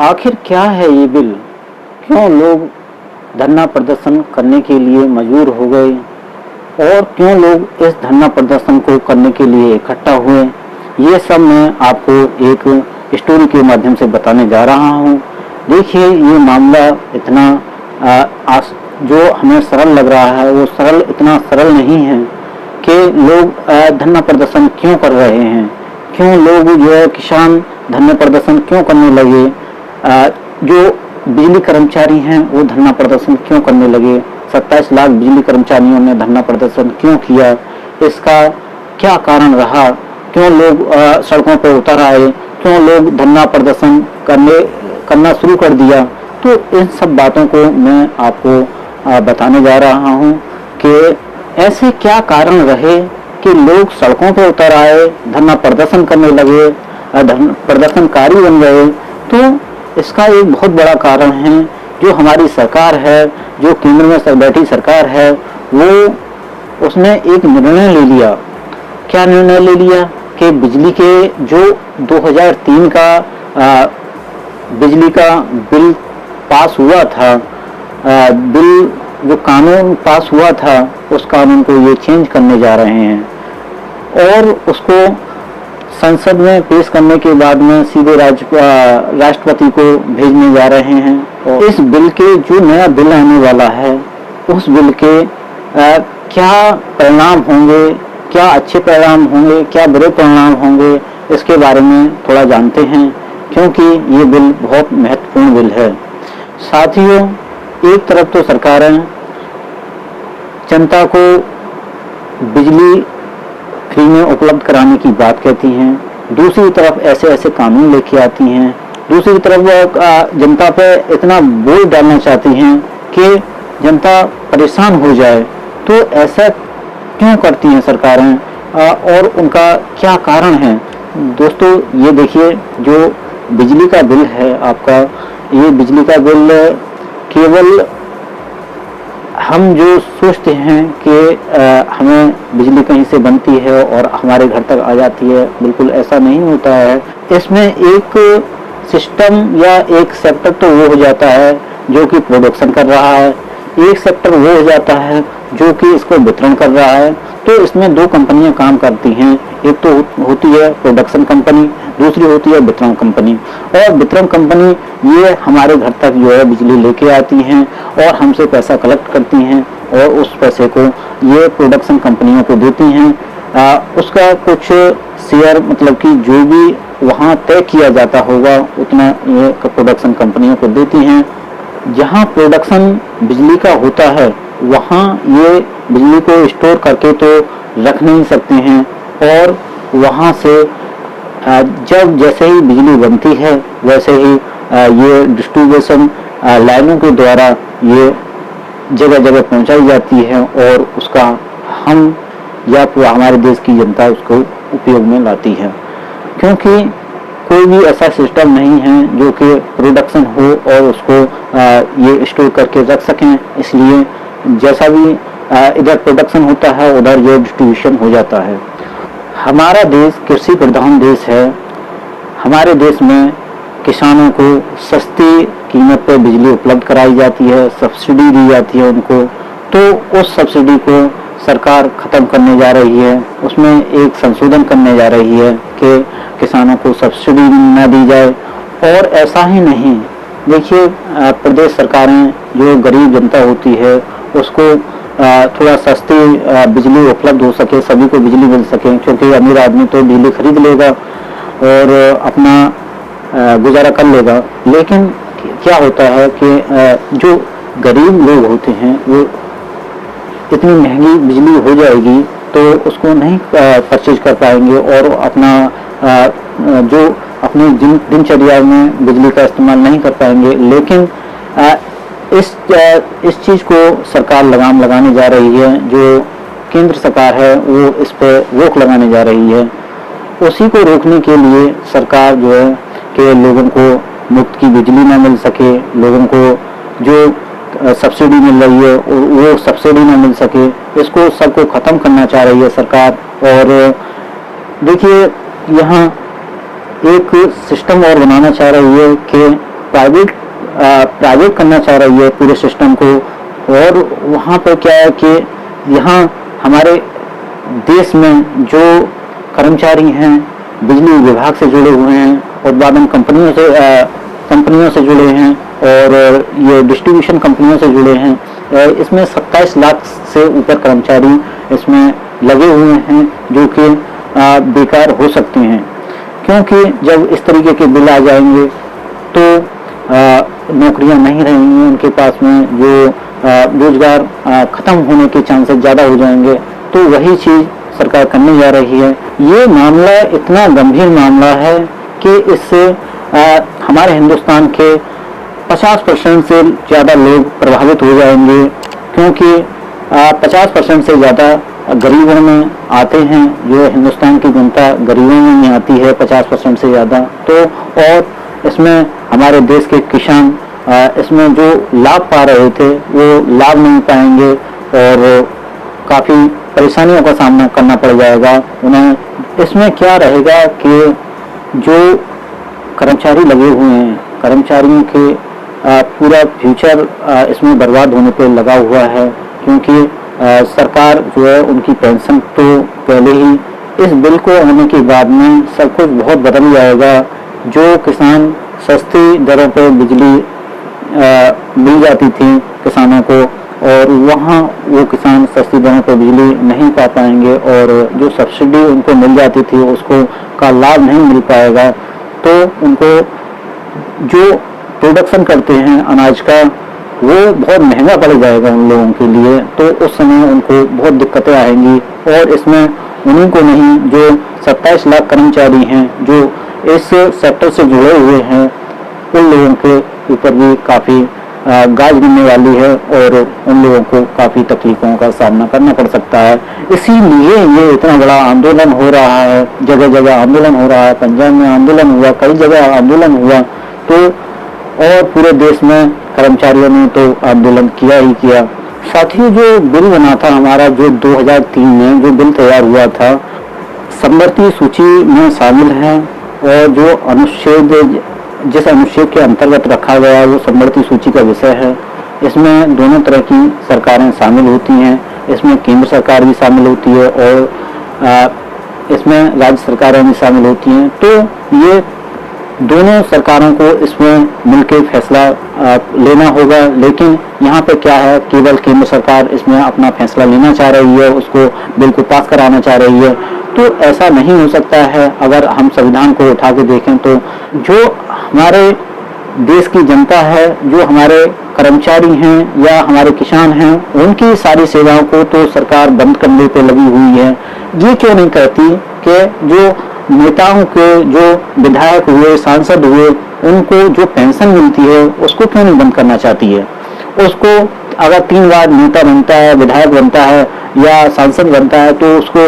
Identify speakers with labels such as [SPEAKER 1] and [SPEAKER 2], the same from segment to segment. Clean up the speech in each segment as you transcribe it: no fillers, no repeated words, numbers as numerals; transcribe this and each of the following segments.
[SPEAKER 1] आखिर क्या है ये बिल? क्यों लोग धरना प्रदर्शन करने के लिए मजबूर हो गए और क्यों लोग इस धरना प्रदर्शन को करने के लिए इकट्ठा हुए? ये सब मैं आपको एक स्टोरी के माध्यम से बताने जा रहा हूँ। देखिए, ये मामला इतना जो हमें सरल लग रहा है वो इतना सरल नहीं है कि लोग धरना प्रदर्शन क्यों कर रहे हैं, क्यों लोग जो है किसान धरना प्रदर्शन क्यों करने लगे, जो बिजली कर्मचारी हैं वो धरना प्रदर्शन क्यों करने लगे, 27 लाख बिजली कर्मचारियों ने धरना प्रदर्शन क्यों किया, इसका क्या कारण रहा, क्यों लोग सड़कों पर उतर आए, क्यों लोग धरना प्रदर्शन करना शुरू कर दिया। तो इन सब बातों को मैं आपको बताने जा रहा हूँ कि ऐसे क्या कारण रहे कि लोग सड़कों पर उतर आए, धरना प्रदर्शन करने लगे, प्रदर्शनकारी बन गए। तो इसका एक बहुत बड़ा कारण है जो हमारी सरकार है, जो केंद्र में बैठी सरकार है, वो उसने एक निर्णय ले लिया। क्या निर्णय ले लिया कि बिजली के जो 2003 का बिजली का बिल पास हुआ था, बिल जो कानून पास हुआ था, उस कानून को ये चेंज करने जा रहे हैं और उसको संसद में पेश करने के बाद में सीधे राष्ट्रपति को भेजने जा रहे हैं। और इस बिल के जो नया बिल आने वाला है, उस बिल के क्या परिणाम होंगे, क्या अच्छे परिणाम होंगे, क्या बुरे परिणाम होंगे, इसके बारे में थोड़ा जानते हैं, क्योंकि ये बिल बहुत महत्वपूर्ण बिल है। साथियों, एक तरफ तो सरकारें जनता को बिजली फ्री में उपलब्ध कराने की बात कहती हैं, दूसरी तरफ ऐसे ऐसे कानून लेके आती हैं, दूसरी तरफ जनता पे इतना बोझ डालना चाहती हैं कि जनता परेशान हो जाए। तो ऐसा क्यों करती हैं सरकारें और उनका क्या कारण है? दोस्तों, ये देखिए, जो बिजली का बिल है आपका, ये बिजली का बिल केवल हम जो सोचते हैं कि हमें बिजली कहीं से बनती है और हमारे घर तक आ जाती है, बिल्कुल ऐसा नहीं होता है। इसमें एक सिस्टम या एक सेक्टर तो वो हो जाता है जो कि प्रोडक्शन कर रहा है, एक सेक्टर वो हो जाता है जो कि इसको वितरण कर रहा है। तो इसमें दो कंपनियां काम करती हैं, एक तो होती है प्रोडक्शन कंपनी, दूसरी होती है वितरण कंपनी। और वितरण कंपनी ये हमारे घर तक जो है बिजली लेके आती हैं और हमसे पैसा कलेक्ट करती हैं और उस पैसे को ये प्रोडक्शन कंपनियों को देती हैं। उसका कुछ शेयर, मतलब कि जो भी वहाँ तय किया जाता होगा उतना ये प्रोडक्शन कंपनियों को देती हैं। जहाँ प्रोडक्शन बिजली का होता है वहाँ ये बिजली को स्टोर करके तो रख नहीं सकते हैं और वहाँ से जब जैसे ही बिजली बनती है वैसे ही ये डिस्ट्रीब्यूशन लाइनों के द्वारा ये जगह जगह पहुंचाई जाती है और उसका हम या हमारे देश की जनता उसको उपयोग में लाती है। क्योंकि कोई भी ऐसा सिस्टम नहीं है जो कि प्रोडक्शन हो और उसको ये स्टोर करके रख सकें, इसलिए जैसा भी इधर प्रोडक्शन होता है उधर ये डिस्ट्रीब्यूशन हो जाता है। हमारा देश कृषि प्रधान देश है। हमारे देश में किसानों को सस्ती कीमत पर बिजली उपलब्ध कराई जाती है, सब्सिडी दी जाती है उनको। तो उस सब्सिडी को सरकार ख़त्म करने जा रही है, उसमें एक संशोधन करने जा रही है कि किसानों को सब्सिडी न दी जाए। और ऐसा ही नहीं, देखिए, प्रदेश सरकारें जो गरीब जनता होती है उसको थोड़ा सस्ती बिजली उपलब्ध हो सके, सभी को बिजली मिल सके, क्योंकि अमीर आदमी तो बिजली खरीद लेगा और अपना गुजारा कर लेगा। लेकिन क्या होता है कि जो गरीब लोग होते हैं वो इतनी महंगी बिजली हो जाएगी तो उसको नहीं परचेज कर पाएंगे और अपना जो अपनी दिनचर्या में बिजली का इस्तेमाल नहीं कर पाएंगे। लेकिन इस चीज़ को सरकार लगाम लगाने जा रही है, जो केंद्र सरकार है वो इस पर रोक लगाने जा रही है। उसी को रोकने के लिए सरकार जो है कि लोगों को मुफ्त की बिजली ना मिल सके, लोगों को जो सब्सिडी मिल रही है वो सब्सिडी ना मिल सके, इसको सबको ख़त्म करना चाह रही है सरकार। और देखिए, यहाँ एक सिस्टम और बनाना चाह रही है कि प्राइवेट करना चाह रही है पूरे सिस्टम को। और वहाँ पर क्या है कि यहाँ हमारे देश में जो कर्मचारी हैं बिजली विभाग से जुड़े हुए हैं, उत्पादन कंपनियों से जुड़े हैं और ये डिस्ट्रीब्यूशन कंपनियों से जुड़े हैं, इसमें 27 लाख से ऊपर कर्मचारी इसमें लगे हुए हैं जो कि बेकार हो सकते हैं, क्योंकि जब इस तरीके के बिल आ जाएंगे तो नौकरियां नहीं रहेंगी उनके पास में, जो रोजगार खत्म होने के चांसेस ज़्यादा हो जाएंगे। तो वही चीज़ सरकार करने जा रही है। ये मामला इतना गंभीर मामला है कि इससे हमारे हिंदुस्तान के 50% से ज़्यादा लोग प्रभावित हो जाएंगे, क्योंकि 50% से ज़्यादा गरीबों में आते हैं। जो हिंदुस्तान की जनता गरीबों में ही आती है 50% से ज़्यादा। तो और इसमें हमारे देश के किसान इसमें जो लाभ पा रहे थे वो लाभ नहीं पाएंगे और काफ़ी परेशानियों का सामना करना पड़ जाएगा उन्हें। इसमें क्या रहेगा कि जो कर्मचारी लगे हुए हैं, कर्मचारियों के पूरा फ्यूचर इसमें बर्बाद होने पे लगा हुआ है, क्योंकि सरकार जो है उनकी पेंशन तो पहले ही इस बिल को होने के बाद में सब कुछ बहुत बदल जाएगा। जो किसान सस्ती दरों पर बिजली मिल जाती थी किसानों को, और वहाँ वो किसान सस्ती दरों पर बिजली नहीं पा पाएंगे और जो सब्सिडी उनको मिल जाती थी उसको का लाभ नहीं मिल पाएगा। तो उनको जो प्रोडक्शन करते हैं अनाज का वो बहुत महंगा पड़ जाएगा उन लोगों के लिए। तो उस समय उनको बहुत दिक्कतें आएंगी और इसमें उन्हीं को नहीं, जो 27 लाख कर्मचारी हैं जो इस सेक्टर से जुड़े हुए हैं, उन लोगों के ऊपर भी काफ़ी गाज गिरने वाली है और उन लोगों को काफ़ी तकलीफों का सामना करना पड़ सकता है। इसीलिए ये इतना बड़ा आंदोलन हो रहा है, जगह जगह आंदोलन हो रहा है। पंजाब में आंदोलन हुआ, कई जगह आंदोलन हुआ, तो और पूरे देश में कर्मचारियों ने तो आंदोलन किया ही किया। साथ ही जो बिल बना था हमारा, जो 2003 में जो बिल तैयार हुआ था, समवर्ती सूची में शामिल है और जो अनुच्छेद जिस अनुच्छेद के अंतर्गत रखा गया वो समवर्ती सूची का विषय है। इसमें दोनों तरह की सरकारें शामिल होती हैं, इसमें केंद्र सरकार भी शामिल होती है और इसमें राज्य सरकारें भी शामिल होती हैं। तो ये दोनों सरकारों को इसमें मिलकर फैसला लेना होगा, लेकिन यहाँ पे क्या है, केवल केंद्र सरकार इसमें अपना फैसला लेना चाह रही है, उसको बिल को पास कराना चाह रही है। तो ऐसा नहीं हो सकता है। अगर हम संविधान को उठा के देखें तो जो हमारे देश की जनता है, जो हमारे कर्मचारी हैं या हमारे किसान हैं, उनकी सारी सेवाओं को तो सरकार बंद करने पे लगी हुई है। ये क्यों नहीं कहती कि जो नेताओं के, जो विधायक हुए, सांसद हुए, उनको जो पेंशन मिलती है उसको क्यों नहीं बंद करना चाहती है? उसको अगर 3 बार नेता बनता है, विधायक बनता है या सांसद बनता है तो उसको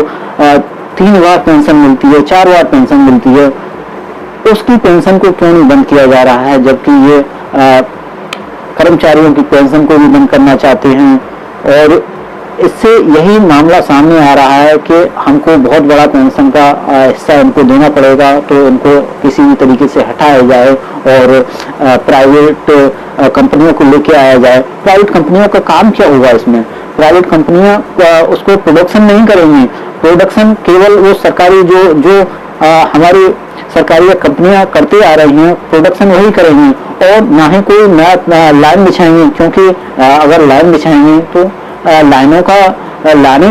[SPEAKER 1] 3 बार पेंशन मिलती है, 4 बार पेंशन मिलती है। उसकी पेंशन को क्यों नहीं बंद किया जा रहा है, जबकि ये कर्मचारियों की पेंशन को भी बंद करना चाहते हैं। और इससे यही मामला सामने आ रहा है कि हमको बहुत बड़ा पेंशन का हिस्सा उनको देना पड़ेगा, तो उनको किसी भी तरीके से हटाया जाए और प्राइवेट कंपनियों को लेके आया जाए। प्राइवेट कंपनियों का काम क्या होगा इसमें? प्राइवेट कंपनियां उसको प्रोडक्शन नहीं करेंगी, प्रोडक्शन केवल वो सरकारी जो हमारी सरकारी कंपनियां करते आ रही हैं, प्रोडक्शन वही करेंगी और ना ही कोई नया लाइन बिछाएंगे, क्योंकि अगर लाइन बिछाएंगे तो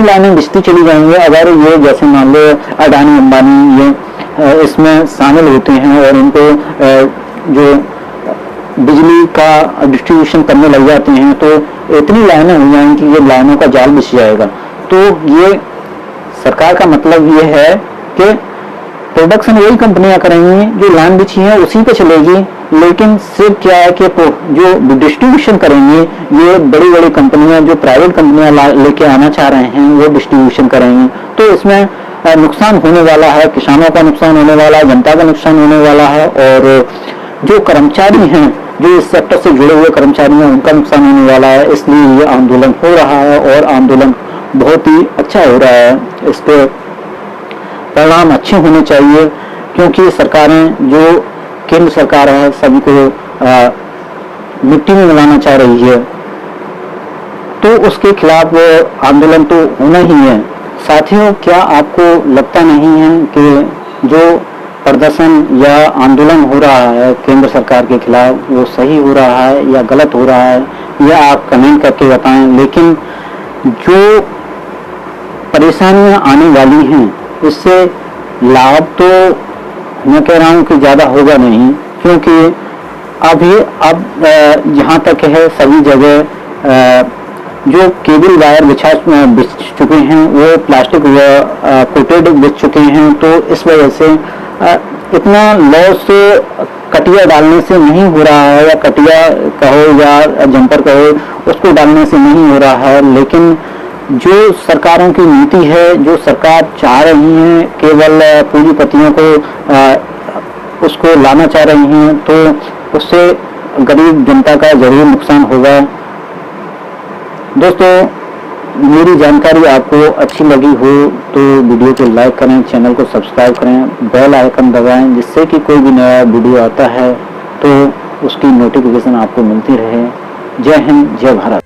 [SPEAKER 1] लाइनें बिछती चली जाएंगी। अगर ये जैसे मान लो अडानी अंबानी ये इसमें शामिल होते हैं और इनको जो बिजली का डिस्ट्रीब्यूशन करने लग जाते हैं तो इतनी लाइनें हो जाएंगी कि ये लाइनों का जाल बिछ जाएगा। तो ये सरकार का मतलब ये है कि प्रोडक्शन वही कंपनियां करेंगी, जो लाइन बिछी है उसी पे चलेगी, लेकिन सिर्फ क्या है कि जो डिस्ट्रीब्यूशन करेंगे ये बड़ी बड़ी कंपनियां, जो प्राइवेट कंपनियां लेके आना चाह रहे हैं वो डिस्ट्रीब्यूशन करेंगे। तो इसमें नुकसान होने वाला है, किसानों का नुकसान होने वाला है, जनता का नुकसान होने वाला है और जो कर्मचारी हैं, जो इस सेक्टर से जुड़े हुए कर्मचारी हैं, उनका नुकसान होने वाला है। इसलिए ये आंदोलन हो रहा है और आंदोलन बहुत ही अच्छा हो रहा है। इसके परिणाम अच्छे होने चाहिए, क्योंकि सरकारें, जो केंद्र सरकार है, सभी को मिट्टी में मिलाना चाह रही है, तो उसके खिलाफ आंदोलन तो होना ही है। साथियों, क्या आपको लगता नहीं है कि जो प्रदर्शन या आंदोलन हो रहा है केंद्र सरकार के खिलाफ वो सही हो रहा है या गलत हो रहा है, या आप कमेंट करके बताएं। लेकिन जो परेशानियां आने वाली हैं, इससे लाभ तो मैं कह रहा हूं कि ज़्यादा होगा नहीं, क्योंकि अब जहाँ तक है सभी जगह जो केबल वायर बिछ चुके हैं वो प्लास्टिक कोटेड बिछ चुके हैं। तो इस वजह से इतना लॉस कटिया डालने से नहीं हो रहा है, या कटिया कहो या जंपर कहो, उसको डालने से नहीं हो रहा है। लेकिन जो सरकारों की नीति है, जो सरकार चाह रही है केवल पूंजीपतियों को उसको लाना चाह रही हैं, तो उससे गरीब जनता का जरूर नुकसान होगा। दोस्तों, मेरी जानकारी आपको अच्छी लगी हो तो वीडियो को लाइक करें, चैनल को सब्सक्राइब करें, बेल आइकन दबाएं, जिससे कि कोई भी नया वीडियो आता है तो उसकी नोटिफिकेशन आपको मिलती रहे। जय हिंद, जय भारत।